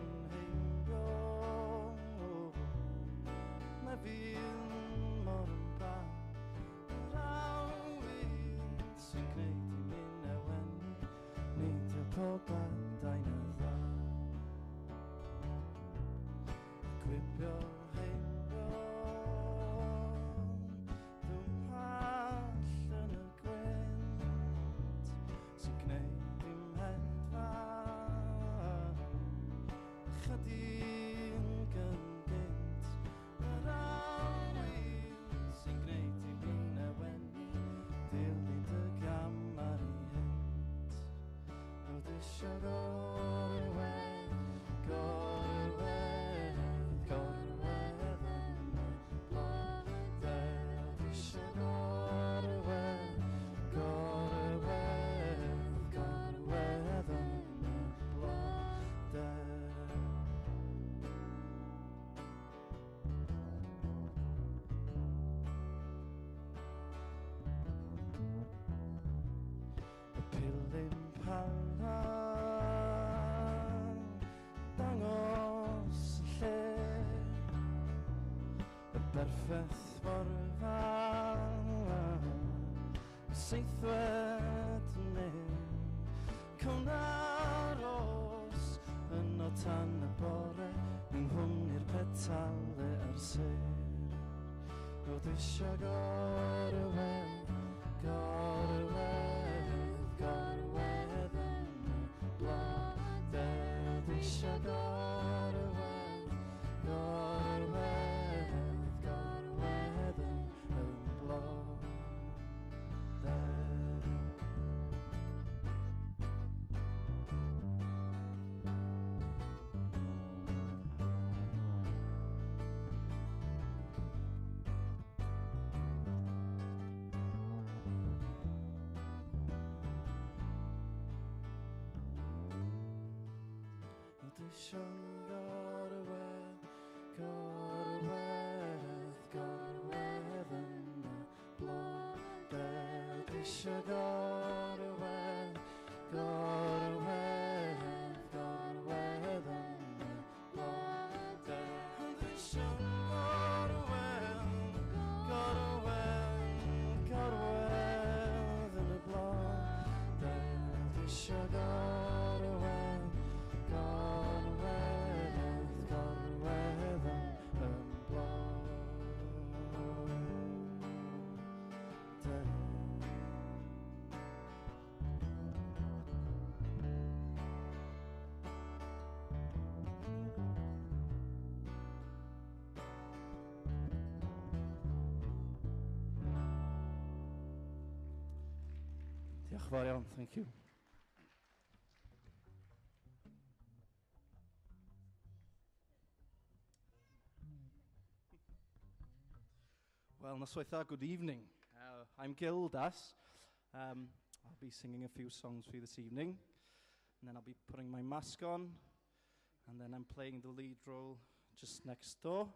anheimio na fi'n mor yn braf yr awydd sy'n gwneud i mi'n ewenni neidio pob adain a dda gwibio heibio ddwmhall yn y gwynt sy'n gwneud i'n hedfa chydi'n gynt yr awydd sy'n gwneud i mi'n ewenni dilyn dy gam ar ei hynt roedd isio gorwedd gorwedd gorwedd yn y blodau isio gorwedd gorwedd gorwedd yn y blodau y pilyn palan dangos y lle y berffeth forfa y seithfed neu cawn aros yn o tan y bore yng nghwm i'r petale ar sêr roedd isio gorwedd gorwedd gorwedd yn y blodau isio gorwedd gorwedd gorwedd yn y blodau roedd isio gorwedd gorwedd gorwedd yn y blodau isio gorwedd gorwedd gorwedd yn y blodau isio gorwedd gorwedd gorwedd yn y blodau isio gorwedd gorwedd gorwedd yn y blodau Diolch yn fawr iawn, thank you. Well, Noswaitha, good evening. I'm Gil Das. I'll be singing a few songs for you this evening, and then I'll be putting my mask on, and then I'm playing the lead role just next door.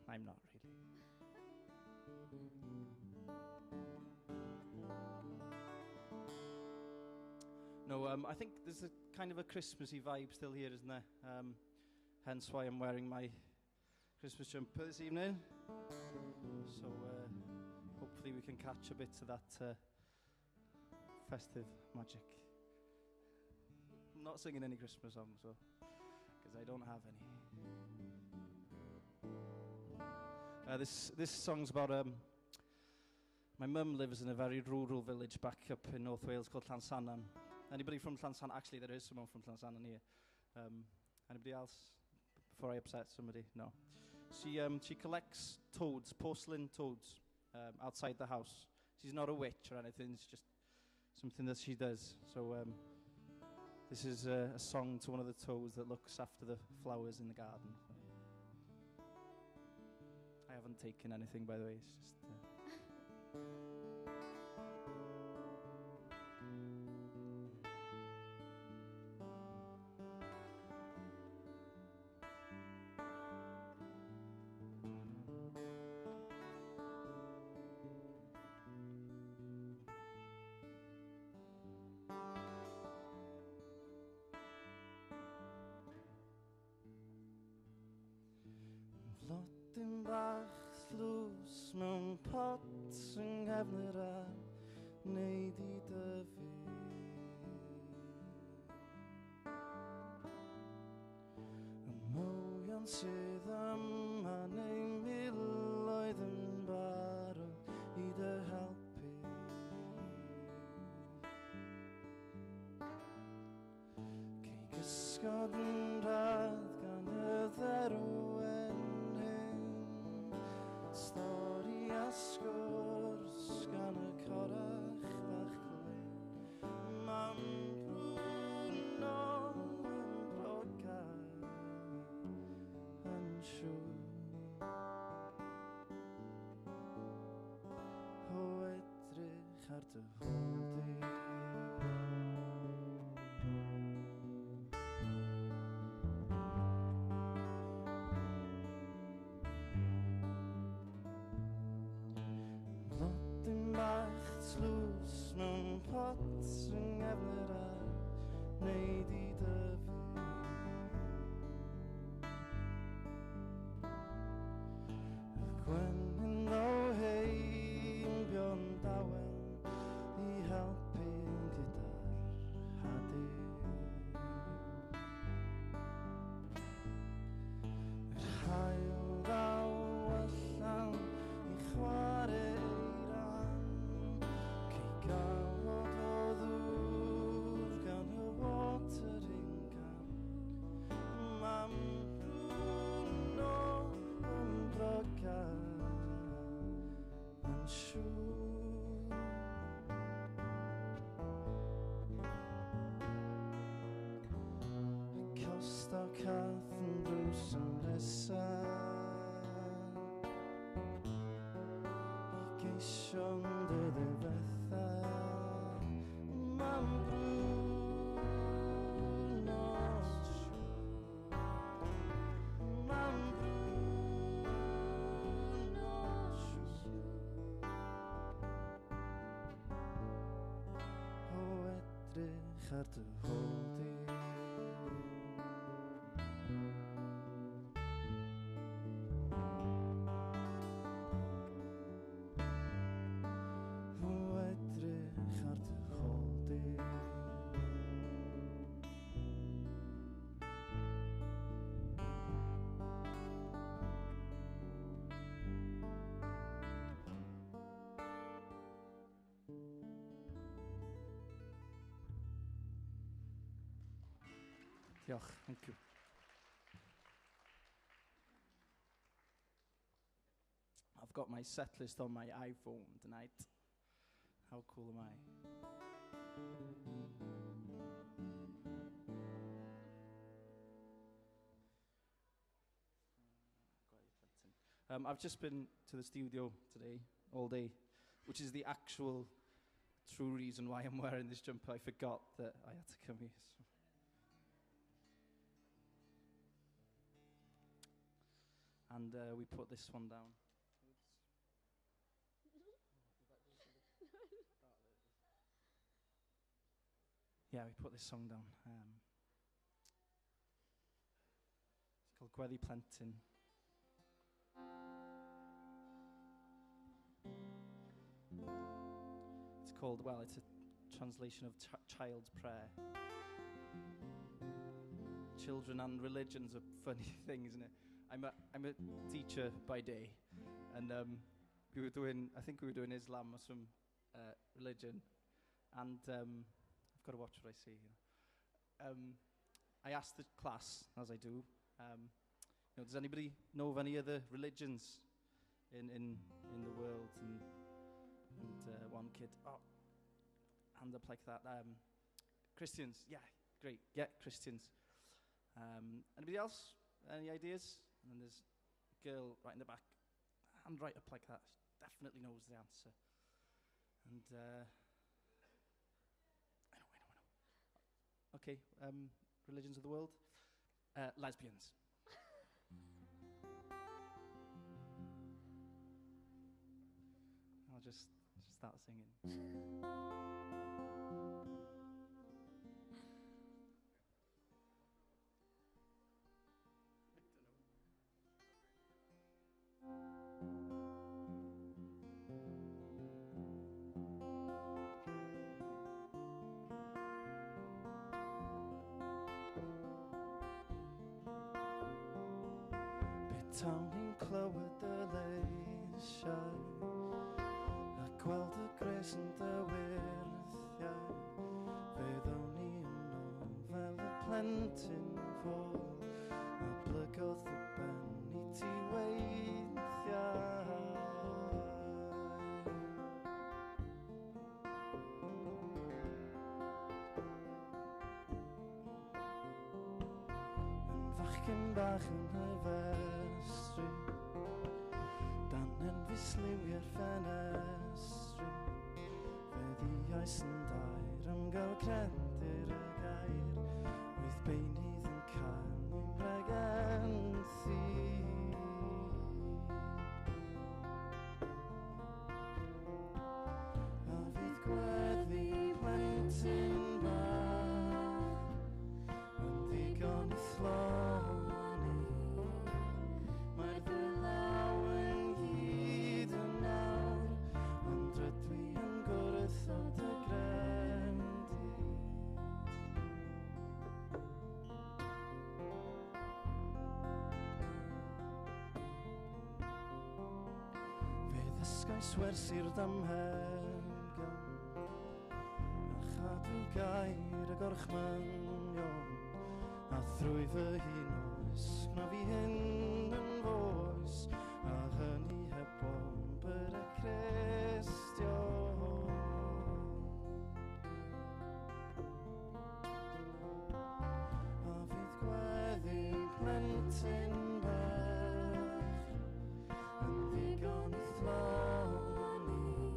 I'm not really. No, I think there's a kind of a Christmassy vibe still here, isn't there? Hence why I'm wearing my Christmas jumper this evening. So hopefully we can catch a bit of that festive magic. I'm not singing any Christmas songs, so because I don't have any. This song's about my mum lives in a very rural village back up in North Wales called Llansannan. Anybody from Llansannan? Actually, there is someone from Llansannan here. Anybody else? Before I upset somebody? No. She collects toads, porcelain toads, outside the house. She's not a witch or anything. It's just something that she does. So this is a song to one of the toads that looks after the flowers in the garden. I haven't taken anything, by the way. It's just. Dim bach tlws mewn pot yng nghefnir a wneud I dyfu. Y mowion sydd yma neu miloedd yn barod I dy helpu. Cei gysgod yn rhadd gan y dderwen hyn, stori a sgwrs gan y corach bach glyn. Mam Bruno yn brogar yn siŵr o edrych ar dy hwld I. Blodyn bach tlws mewn pot yng nghefnir a wneud I dyfu. Y gwenyn o heibio'n dawel I helpu gyda'r hadu. Yr haul ddaw allan I chwarae ran, cei gawod o ddŵr gan y watering can. Mam Bruno yn brogar yn siŵr. Y costa cath yn drws yn nesa I geision dy ddifetha. Mam Bruno yn siŵr. Mam Bruno yn siŵr o edrych ar dy hwld I. O edrych ar dy hwld I. Diolch, thank you. I've got my set list on my iPhone tonight. How cool am I? I've just been to the studio today, all day, which is the actual true reason why I'm wearing this jumper. I forgot that I had to come here. So. And we put this one down. Yeah, we put this song down. It's called Gweddi Plentyn. It's called, well, it's a translation of Child's Prayer. Children and religion's a funny thing, isn't it? I'm a teacher by day, and we were doing, I think we were doing Islam or some religion, and I've got to watch what I say here. I asked the class, as I do, does anybody know of any other religions in the world? And one kid, hand up like that. Christians, yeah, great, yeah, Christians. Anybody else? Any ideas? And then there's a girl right in the back, hand right up like that. She definitely knows the answer. And I know. Okay, religions of the world. Lesbians. I'll just start singing. tawn ni'n clywed y leisiau a gweld y gres yn dy wyrthiau. Fe ddawn ni yno fel y plentyn fôl a blygodd y ben i ti weithiau. Yn fachgen bach yn y festri, dan yn fusliw i'r ffenestri, fe ddiais yn dair am gael credir y gair, wyth beinydd yn cael i'n bregenthi. A fydd gweddi plentyn bach yn ddigon i thloni, mae'r ddylaw ynghyd yn nawr, ond rydw i yn gwrthod y grendi. Fe ddysgais wersi'r damhegion a chadw gair y gorchmynion, a thrwy fy hun oes gna fi hyn yn foes, a hynny heb bomber y Cristion. A fydd gweddi'n plentyn bach yn ddigon i thloni,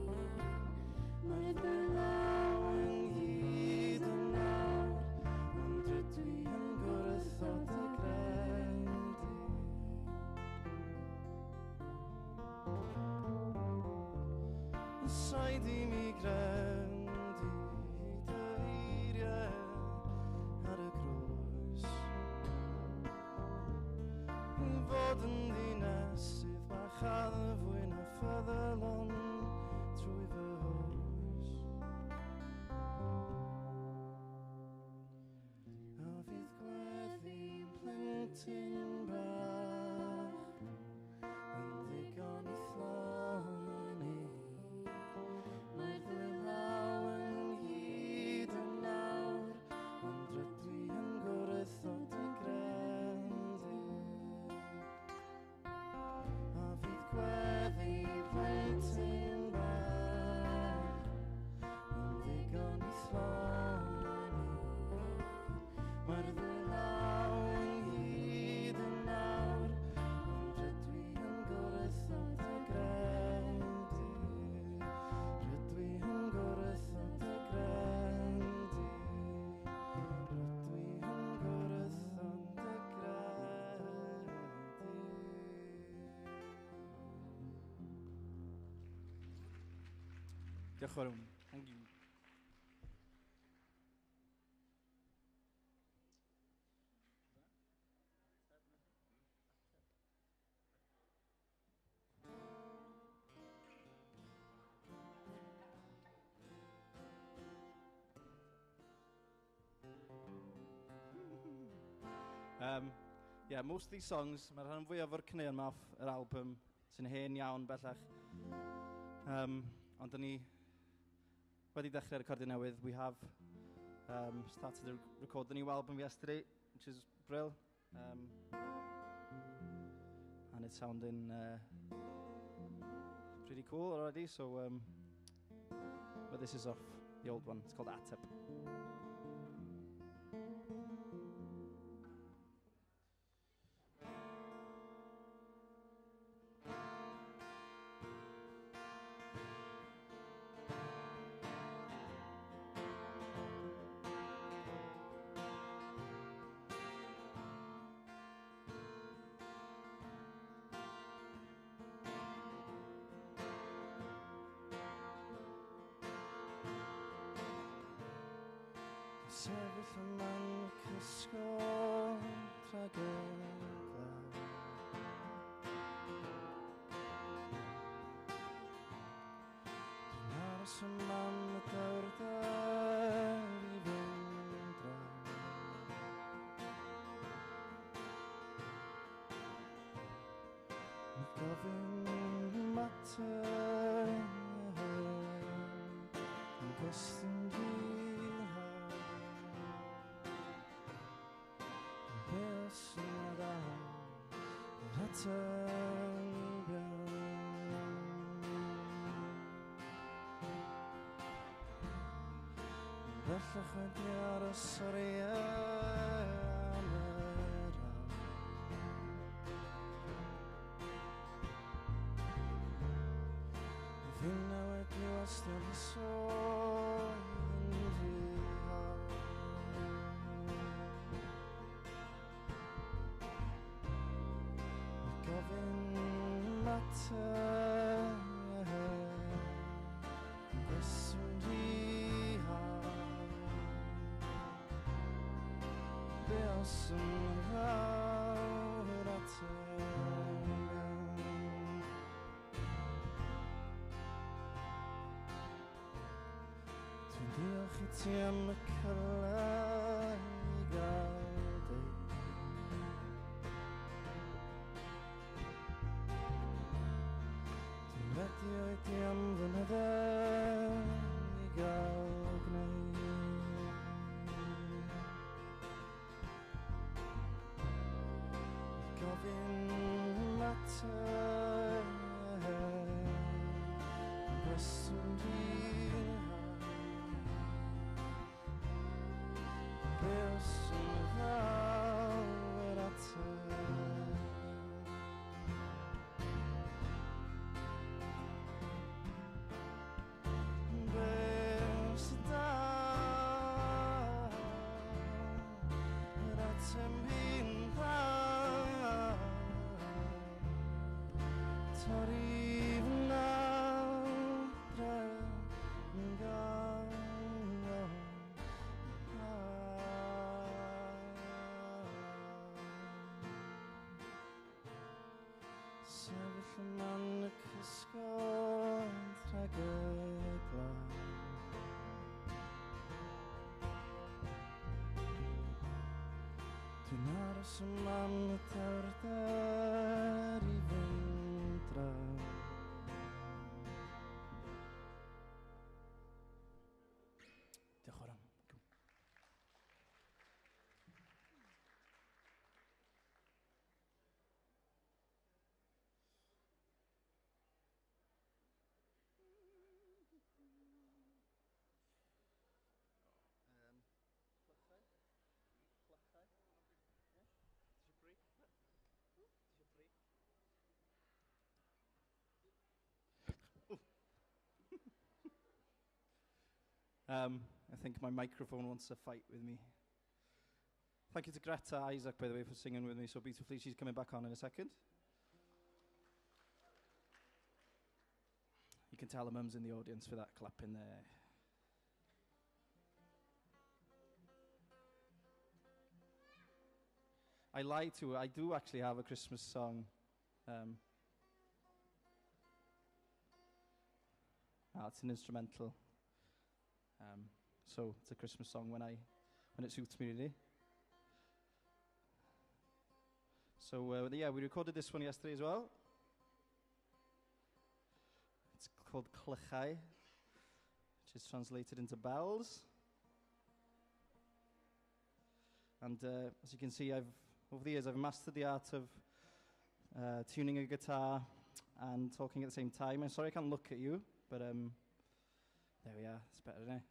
mae'r ddylaw ynghyd yn nawr, ond rydw i yn gwrthod y grendi. Said i mi grendi dy eiriau ar y grwys, fod yn ddinesydd bach a fwy na ffyddlon trwy fy hwys. A fydd gweddi'n plentyn bach yn ddigon i thloni, mae'r ddylaw ynghyd yn nawr, ond rydw i yn gwrthod y grendi. A fydd gweddi plentyn bach yn ddigon i thloni, mae'r ddylaw ynghyd yn nawr, ond rydw i yn gwrthod y grendi. Rydw i yn gwrthod y grendi. Rydw i yn gwrthod y grendi. Diolch yn fawr. Thank you. Yeah, most of these songs, mae'r rhan fwyaf o'r cyneuon ma off yr album sy'n hen iawn bellach. Ond dyn ni wedi dechrau recordio newydd. We have started to record the new album yesterday, which is brill. And it's sounding pretty cool already, so but this is off the old one. It's called Ateb. Sefyll yma'n cysgo tragedda, dwi'n aros yma'n y dawrder i fynd draw. gofyn mater yn gwestiwn dihau be os yna dda yr atebion bellach wedi aros ar ei am yr Finna wedi wastad I sôn yn rhywal gofyn mater gwestiwn rhywal be os yn rawr diolch I ti am y cylau I gael deud Dwi'n wedi oedi am flynyddau I gael gwneud Gofyn mater gwestiwn be os yn ddaw'r ateb be os daw'r ateb hi'n dda torri fy nawdre yn gael sefyll yma'n y cysgod rhag y glaw Dwi'n aros yma'n y dawrder I fynd draw Diolch yn fawr. I think my microphone wants to fight with me. Thank you to Greta Isaac, by the way, for singing with me so beautifully. She's coming back on in a second. You can tell the mums in the audience for that clap in there. I lied to her. I do actually have a Christmas song. It's an instrumental. So it's a Christmas song when it suits me really. So yeah, we recorded this one yesterday as well. It's called Clychau, which is translated into bells. And as you can see, over the years I've mastered the art of tuning a guitar and talking at the same time. I'm sorry I can't look at you, but there we are. It's better, isn't it?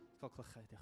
It's called Clychau, diolch.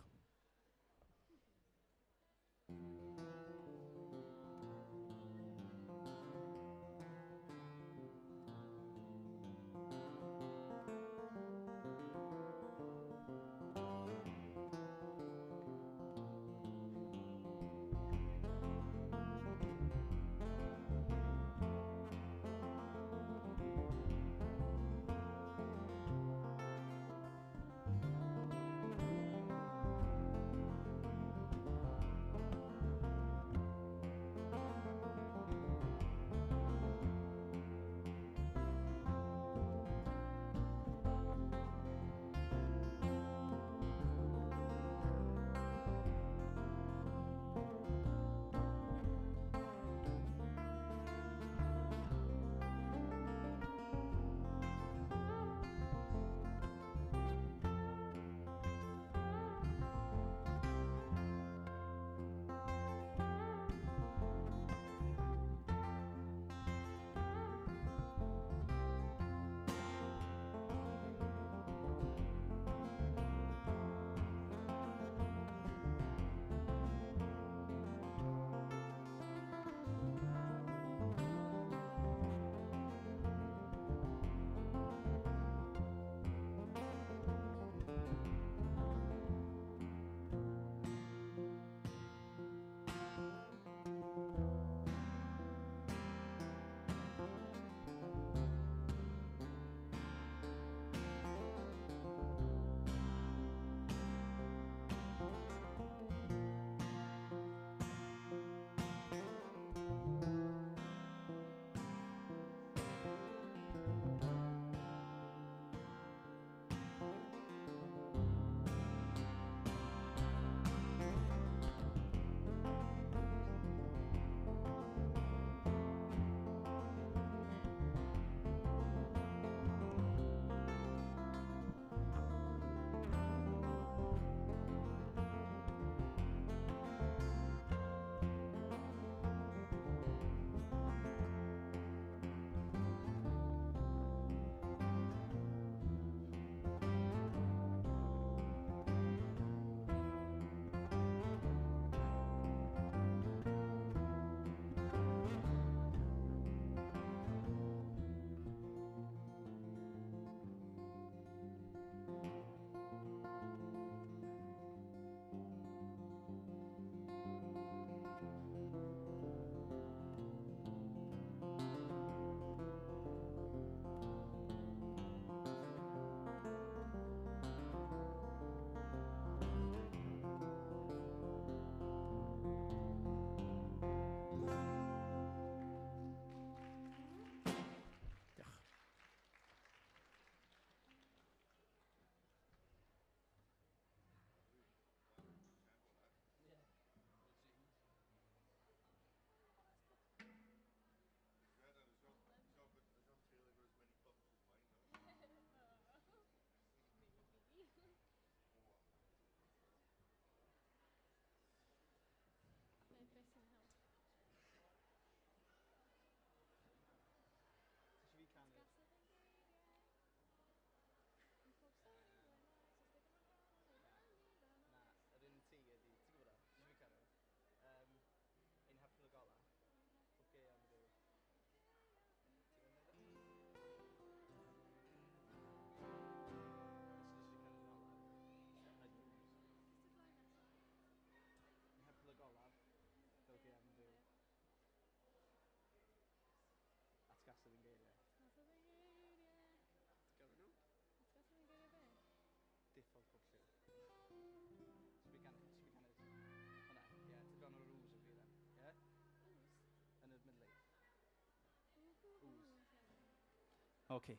Okay.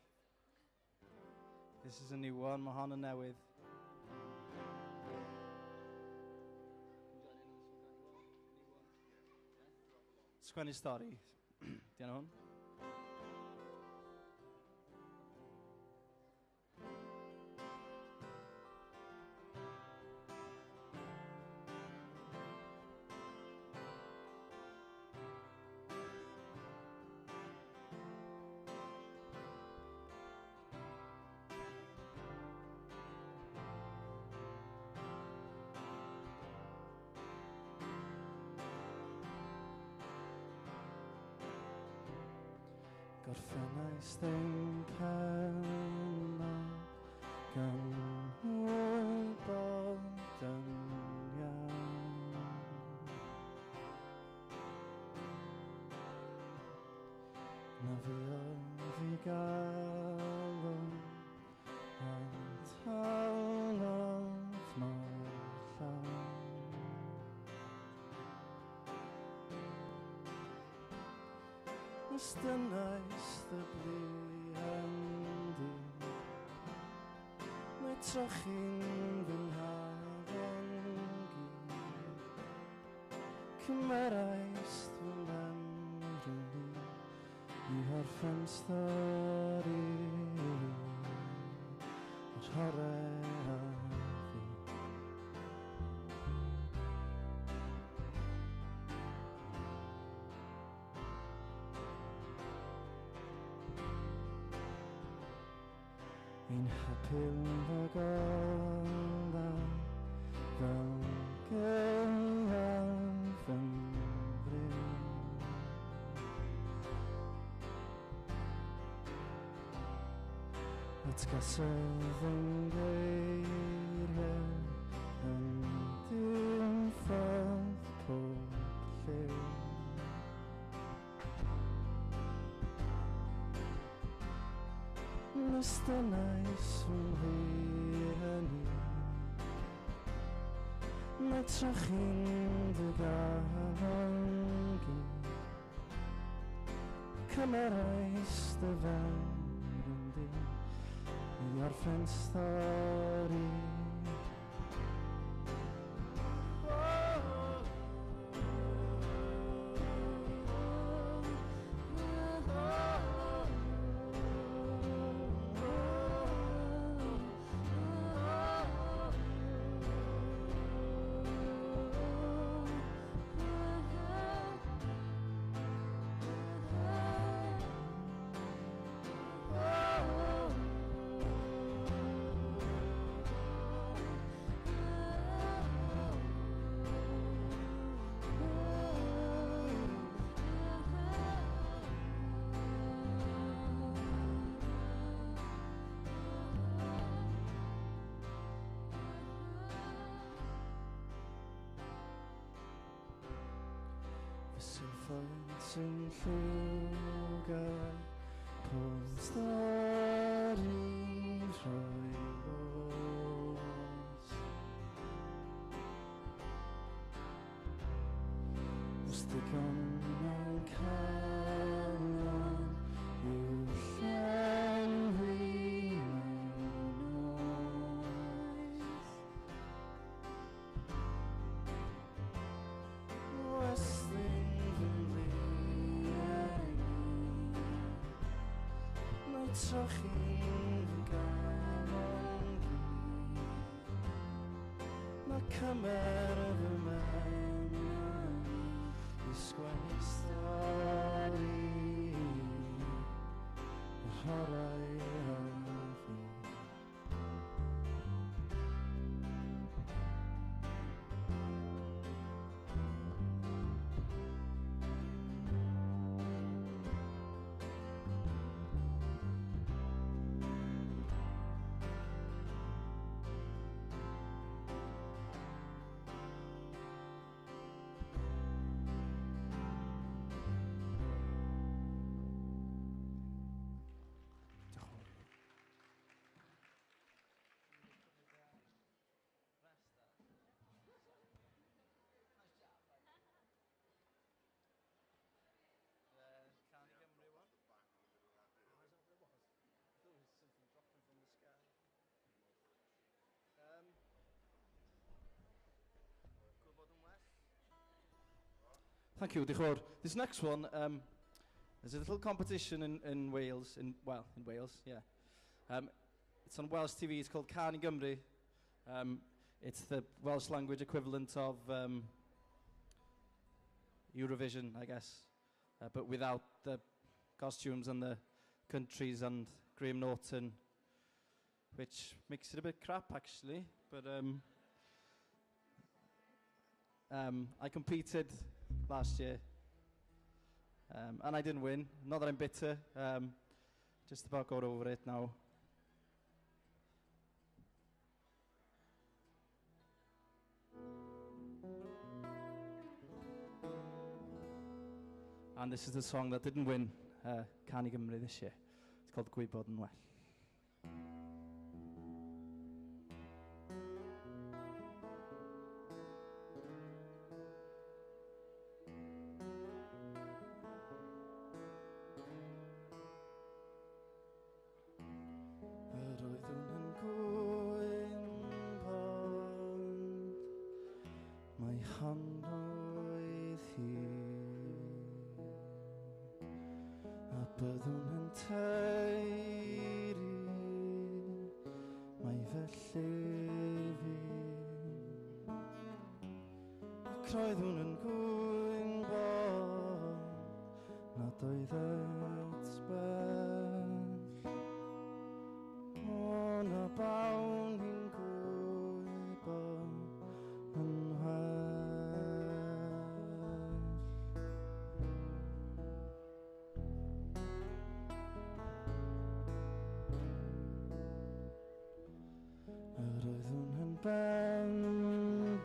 This is a new one, ma' hon yn newydd. Sgwennu stori. Di hwn hwn? Gorffennais ddim penna gan wybod yn iawn. Na fi oedd i gael ond halodd mor llawn. Ystynais dy blihendi, mae trochi'n fy nghafongi, cymerais fy memory i orffen stori yr hore a fi. Ein hapil y gola fel gaeaf yn bryn. Atgasodd yn geiriau yn dim ffordd pob lle. Ystynais fy nghlirani, mae trochi'n dy gafongi, cymerais dy fewn yn di i orffen stori. Sylfaint yn lliwgar pob stori rhoi los. Os digon mewn carion i'w llenwi mewn oes. Trochi'n gafongi, mae cymer fy mewn i sgwennu stori yr horau a fi. Thank you, diolch yn fawr. This next one, there's a little competition in Wales, in Wales, yeah. It's on Welsh TV, it's called Can i Gymru. It's the Welsh language equivalent of Eurovision, I guess, but without the costumes and the countries and Graham Norton, which makes it a bit crap, actually, but I competed last year, and I didn't win. Not that I'm bitter, just about got over it now. And this is the song that didn't win Can i Gymru this year. It's called Gwybod yn Well. Byddwn yn teiri, mae felly fi. Ac roeddwn yn gwybod nad oedd et bell. O na bawn i'n gwybod yn well. Bendant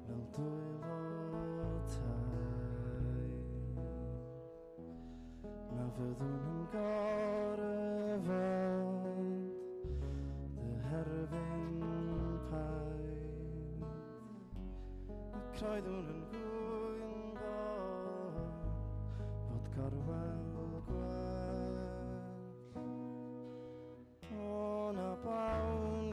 fel dwylo taith, na fyddwn yn gorfod ddyherfyn paith, ac roeddwn yn gwybod fod gorwel gwell. O na bawn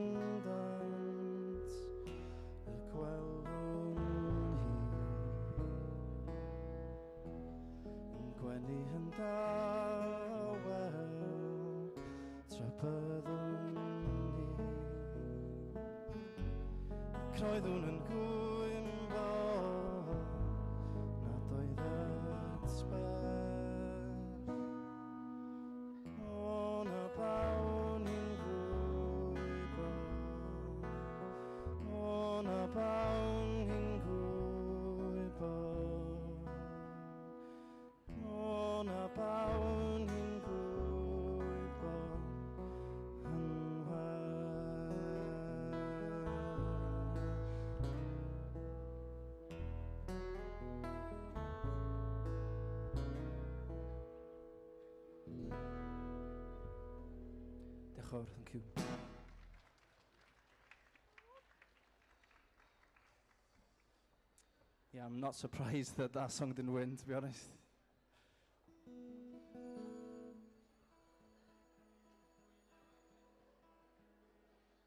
bendant y gwelwn hi yn gwenu yn dawel tra byddwn ni, ac roeddwn yn gwybod nad oedd et bell. O na bawn i'n bawn i'n gwybod, o na bawn i'n gwybod yn well. Diolch yn fawr, thank you. Yeah, I'm not surprised that that song didn't win, to be honest.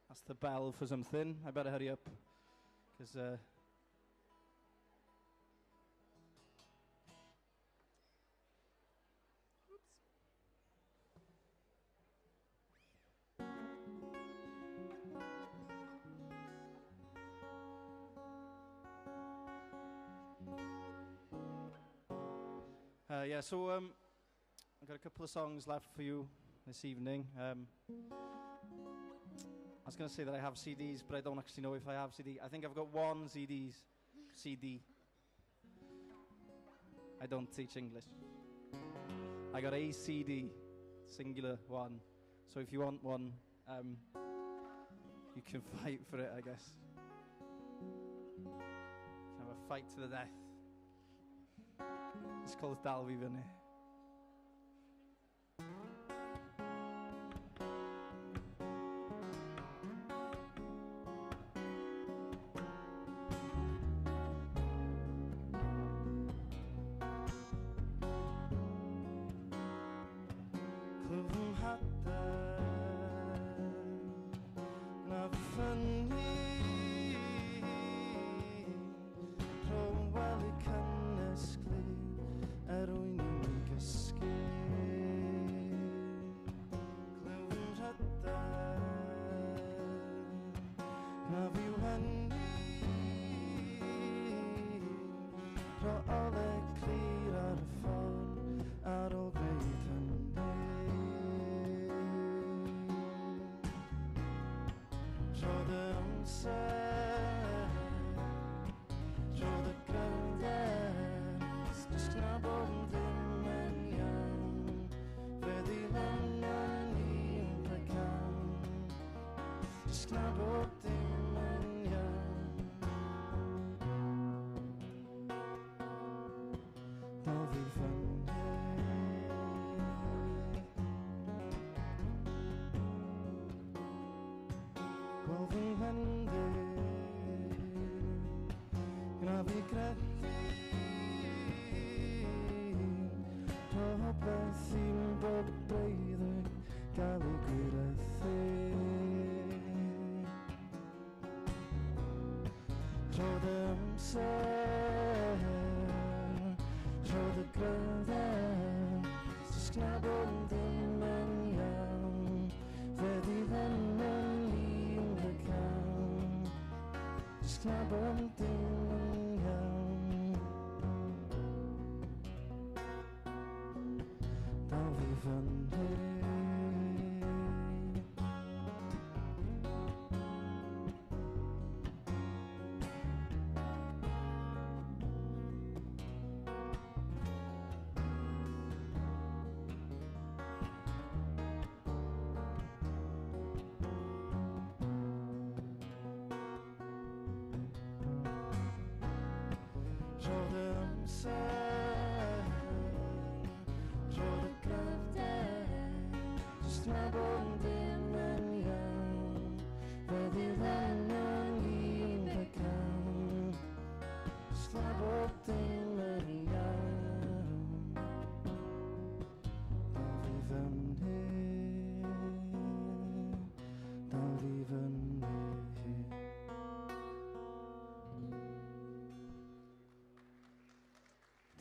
That's the bell for something. I better hurry up, because yeah, so I've got a couple of songs left for you this evening. I was going to say that I have CDs, but I don't actually know if I have CD. I think I've got one CD. I don't teach English. I got a CD, singular one. So if you want one, you can fight for it, I guess. You can have a fight to the death. It's called Dal Fi Fyny.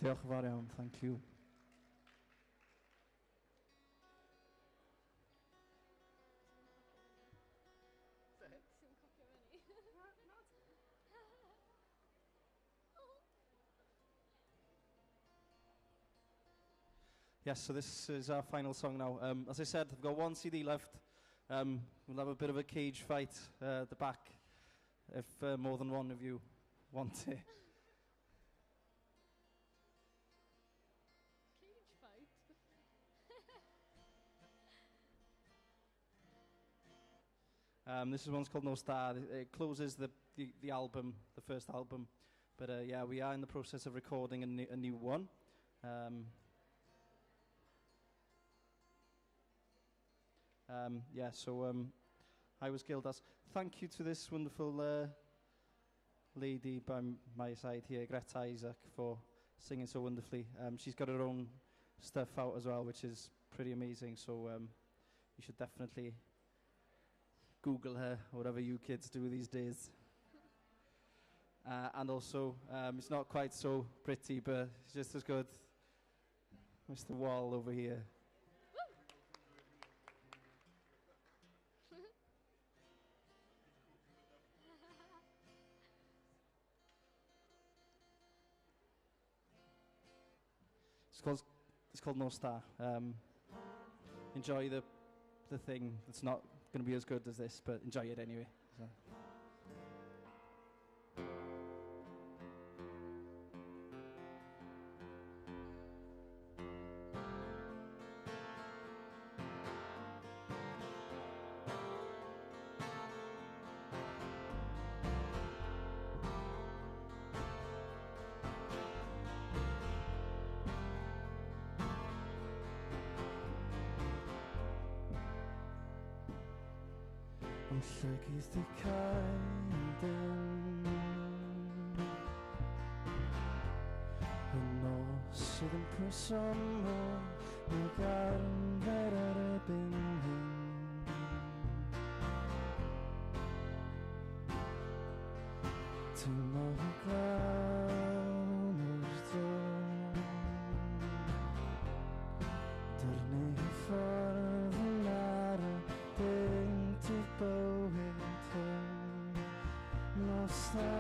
Diolch yn fawr iawn, thank you. Yes, so this is our final song now. As I said, I've got one CD left. We'll have a bit of a cage fight at the back if more than one of you want it. This one's called No Star. It closes the album, the first album. But yeah, we are in the process of recording a new one. Yeah, so I was Gildas. Thank you to this wonderful lady by my side here, Greta Isaac, for singing so wonderfully. She's got her own stuff out as well, which is pretty amazing. So you should definitely Google her, or whatever you kids do these days. And also, it's not quite so pretty, but it's just as good. Mr. Wall over here. It's called No Star. Enjoy the thing that's not going to be as good as this, but enjoy it anyway. So. Llygydd di cael y nos sydd yn pwysomol mae garfer ar ebyn hyn teimlo fy glawn o'r dron dyrnu y ffordd yn ar y deintydd bywyd hyn nos da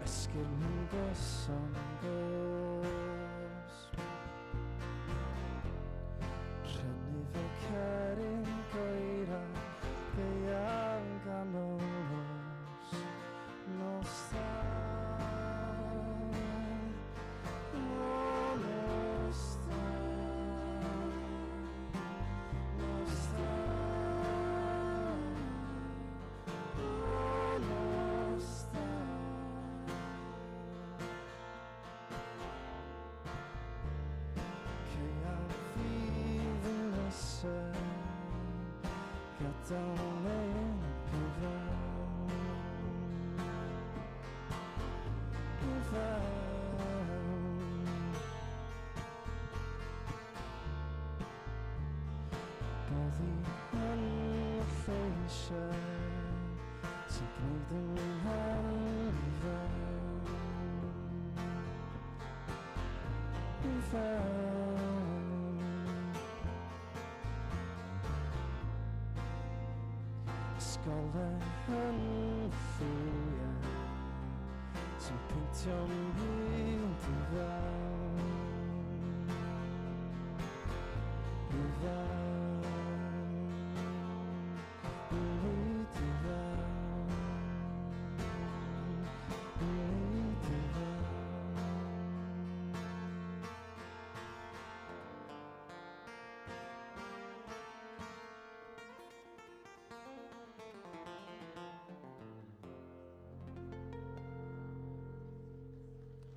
Esgyrn yn gyson gos Rhennu fel ceryn goera Geian ganol nos Nos da nos da Nos da nos da Gadael ein pyfan Boddi yn y lleisiau sy'n gwneud yn harfan Ysgolau yn ffwyau sy'n peintio'n byd i fewn I fewn I byd i fewn I byd i fewn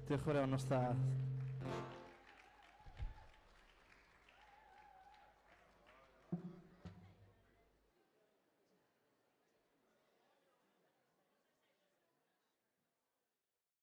Diolch yn fawr iawn os da.